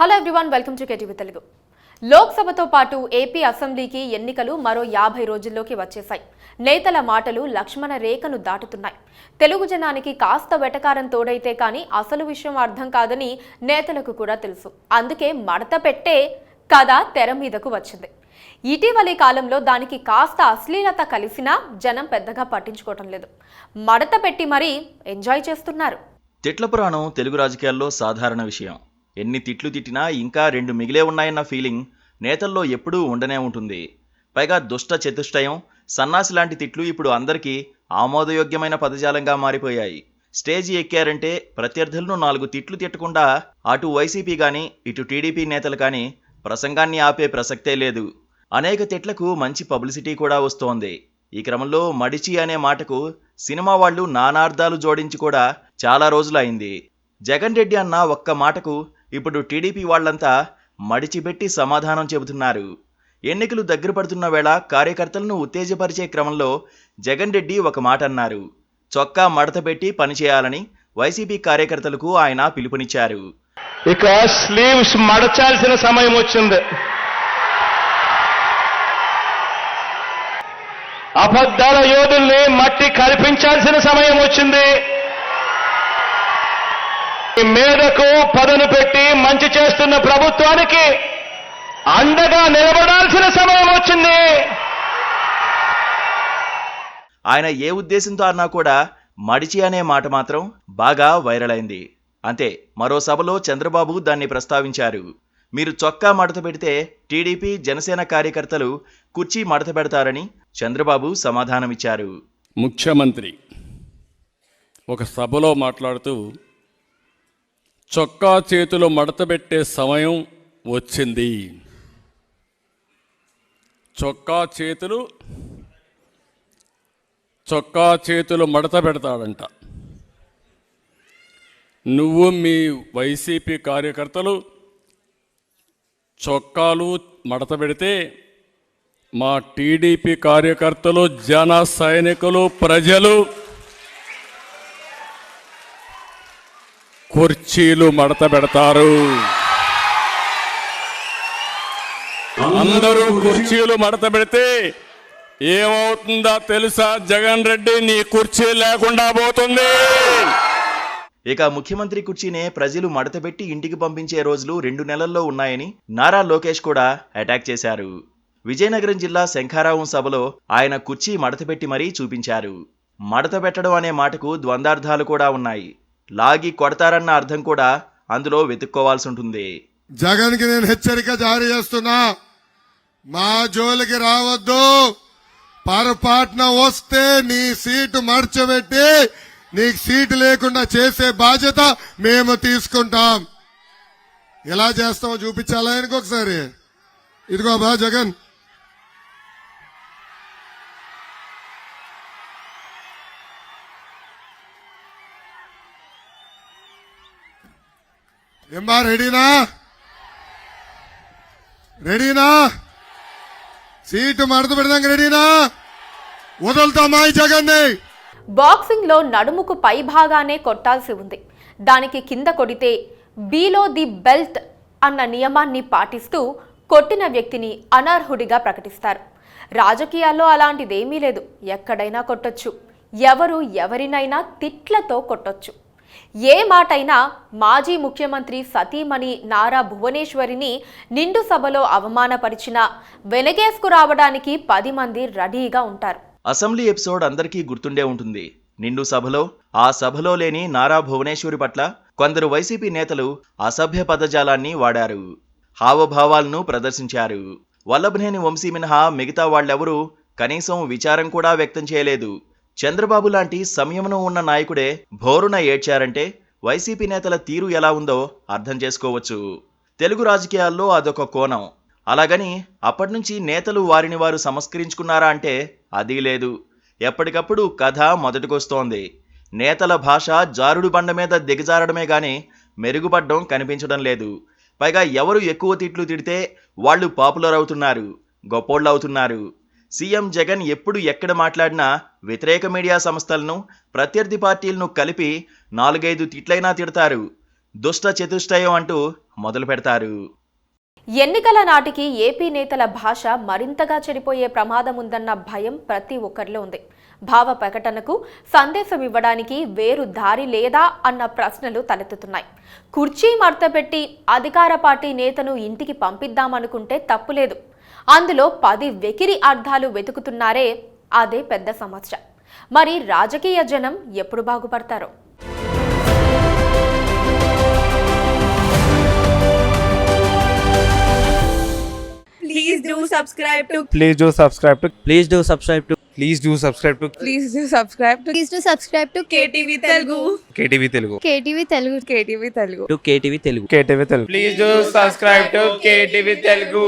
Hello everyone, welcome to KTV Telugu. లోక్సభతో పాటు ఏపీ అసెంబ్లీకి ఎన్నికలు మరో 50 రోజుల్లోకి వచ్చేశాయి. నేతల మాటలు లక్ష్మణ రేఖను దాటుతున్నాయి. తెలుగు జనానికి కాస్త వెటకారం తోడైతే కానీ అసలు విషయం అర్థం కాదని నేతలకు కూడా తెలుసు. అందుకే మడత పెట్టే కథ తెర మీదకు వచ్చింది. ఇటీవలి కాలంలో దానికి కాస్త అశ్లీలత కలిసినా జనం పెద్దగా పట్టించుకోవటం లేదు. మడత పెట్టి మరీ ఎంజాయ్ చేస్తున్నారు. తిట్ల పురాణం తెలుగు రాజకీయాల్లో సాధారణ విషయం. ఎన్ని తిట్లు తిట్టినా ఇంకా 2 మిగిలే ఉన్నాయన్న ఫీలింగ్ నేతల్లో ఎప్పుడూ ఉండనే ఉంటుంది. పైగా దుష్ట చతుష్టయం, సన్నాసి లాంటి తిట్లు ఇప్పుడు అందరికీ ఆమోదయోగ్యమైన పదజాలంగా మారిపోయాయి. స్టేజీ ఎక్కారంటే ప్రత్యర్థులను 4 తిట్లు తిట్టకుండా అటు వైసీపీ కానీ ఇటు టీడీపీ నేతలు కానీ ప్రసంగాన్ని ఆపే ప్రసక్తే లేదు. అనేక తిట్లకు మంచి పబ్లిసిటీ కూడా వస్తోంది. ఈ క్రమంలో మడిచి అనే మాటకు సినిమా వాళ్ళు నానార్థాలు జోడించి కూడా చాలా రోజులు అయింది. జగన్ రెడ్డి అన్న ఒక్క మాటకు ఇప్పుడు టీడీపీ వాళ్లంతా మడిచిపెట్టి సమాధానం చెబుతున్నారు. ఎన్నికలు దగ్గర పడుతున్న వేళ కార్యకర్తలను ఉత్తేజపరిచే క్రమంలో జగన్ రెడ్డి ఒక మాట అన్నారు. చొక్కా మడత పెట్టి పనిచేయాలని వైసీపీ కార్యకర్తలకు ఆయన పిలుపునిచ్చారు. ఇక స్లీవ్స్ మడచాల్సిన సమయం వచ్చింది. అబద్ధాల యోధుల్ని మట్టి కల్పించాల్సిన సమయం వచ్చింది. మేడకు పదను పెట్టి మంచి చేస్తున్న ప్రభుత్వానికి అండగా నిలబడాల్సిన సమయం వచ్చింది. ఆయన ఏ ఉద్దేశంతో అన్నా కూడా మడిచి అనే మాట మాత్రం బాగా వైరల్ అయింది. అంతే, మరో సభలో చంద్రబాబు దాన్ని ప్రస్తావించారు. మీరు చొక్కా మడత పెడితే టీడీపీ జనసేన కార్యకర్తలు కుర్చీ మడత పెడతారని చంద్రబాబు సమాధానమిచ్చారు. ముఖ్యమంత్రి ఒక సభలో మాట్లాడుతూ చొక్కా చేతులు మడతబెట్టే సమయం వచ్చింది. చొక్కా చేతులు మడత పెడతాడంట. నువ్వు మీ వైసీపీ కార్యకర్తలు చొక్కాలు మడత పెడితే మా టీడీపీ కార్యకర్తలు, జన సైనికులు, ప్రజలు కుర్చీలు మడత పెడతారు. అందరూ కుర్చీలు మడత పెడితే ఏమవుతుందో తెలుసా? జగన్ రెడ్డి, నీ కుర్చీ లేకుండా పోతుంది. ఇక ముఖ్యమంత్రి కుర్చీనే ప్రజలు మడతపెట్టి ఇంటికి పంపించే రోజులు 2 నెలల్లో ఉన్నాయని నారా లోకేష్ కూడా అటాక్ చేశారు. విజయనగరం జిల్లా శంఖారావం సభలో ఆయన కుర్చీ మడతపెట్టి మరీ చూపించారు. మడత పెట్టడం అనే మాటకు ద్వంద్వార్థాలు కూడా ఉన్నాయి. లాగి కొడతారన్న అర్థం కూడా అందులో వెతుక్కోవాల్సి ఉంటుంది. జగన్ కి నేను హెచ్చరిక జారీ చేస్తున్నా, మా జోలికి రావద్దు. పొరపాటున వస్తే నీ సీటు మర్చబెట్టి నీకు సీటు లేకుండా చేసే బాధ్యత మేము తీసుకుంటాం. ఎలా చేస్తామో చూపించాలా ఆయనకు ఒకసారి. ఇదిగో బా జగన్, ఏమ్మా రెడీనా? సీటు మడత పెడదాం, రెడీనా? వదులుతామా ఈ జగన్ని? బాక్సింగ్ లో నడుముకు పై భాగానే కొట్టాల్సి ఉంది. దానికి కింద కొడితే బీలో ది బెల్ట్ అన్న నియమాన్ని పాటిస్తూ కొట్టిన వ్యక్తిని అనర్హుడిగా ప్రకటిస్తారు. రాజకీయాల్లో అలాంటిదేమీ లేదు. ఎక్కడైనా కొట్టొచ్చు, ఎవరు ఎవరినైనా తిట్లతో కొట్టొచ్చు. ఏ మాటైనా మాజీ ముఖ్యమంత్రి సతీమణి నారా భువనేశ్వరిని నిండు సభలో అవమానపరిచినా వెనకేసుకు రావడానికి 10 మంది రెడీగా ఉంటారు. అసెంబ్లీ ఎపిసోడ్ అందరికీ గుర్తుండే ఉంటుంది. నిండు సభలో ఆ సభలో లేని నారా భువనేశ్వరి పట్ల కొందరు వైసీపీ నేతలు అసభ్య పదజాలాన్ని వాడారు, హావభావాలను ప్రదర్శించారు. వల్లభనేని వంశీ మినహా మిగతా వాళ్ళెవరూ కనీసం విచారం కూడా వ్యక్తం చేయలేదు. చంద్రబాబు లాంటి సంయమనం ఉన్న నాయకుడే భోరున ఏడ్చారంటే వైసీపీ నేతల తీరు ఎలా ఉందో అర్థం చేసుకోవచ్చు. తెలుగు రాజకీయాల్లో అదొక కోణం. అలాగని అప్పటినుంచి నేతలు వారిని వారు సంస్కరించుకున్నారా అంటే అదీ లేదు. ఎప్పటికప్పుడు కథ మొదటికొస్తోంది. నేతల భాష జారుడు బండ మీద దిగజారడమే గాని మెరుగుపడ్డం కనిపించడం లేదు. పైగా ఎవరు ఎక్కువ తిట్లు తిడితే వాళ్ళు పాపులర్ అవుతున్నారు, గొప్పోళ్ళు అవుతున్నారు. సీఎం జగన్ ఎప్పుడు ఎక్కడ మాట్లాడినా వ్యతిరేక మీడియా సంస్థలను, ప్రత్యర్థి పార్టీలను కలిపి 4-5 తిట్లైనా తిడతారు. దుష్ట చతుష్టయం అంటూ మొదలు పెడతారు. ఎన్నికల నాటికి ఏపీ నేతల భాష మరింతగా చెడిపోయే ప్రమాదం ఉందన్న భయం ప్రతి ఒక్కరిలో ఉంది. భావ ప్రకటనకు సందేశం ఇవ్వడానికి వేరు దారి లేదా అన్న ప్రశ్నలు తలెత్తుతున్నాయి. కుర్చీ మడతపెట్టి అధికార పార్టీ నేతను ఇంటికి పంపిద్దామనుకుంటే తప్పులేదు. అందులో 10 వెకిరి అర్థాలు వెతుకుతున్నారే, అదే పెద్ద సమస్య. మరి రాజకీయ జనం ఎప్పుడు బాగుపడతారో. Please do subscribe to Please do subscribe to Please do subscribe to Please do subscribe to Please do subscribe to Please do subscribe to KTV Telugu. KTV Telugu. KTV Telugu. KTV Telugu. KTV Telugu. KTV Telugu. Please do subscribe to KTV Telugu.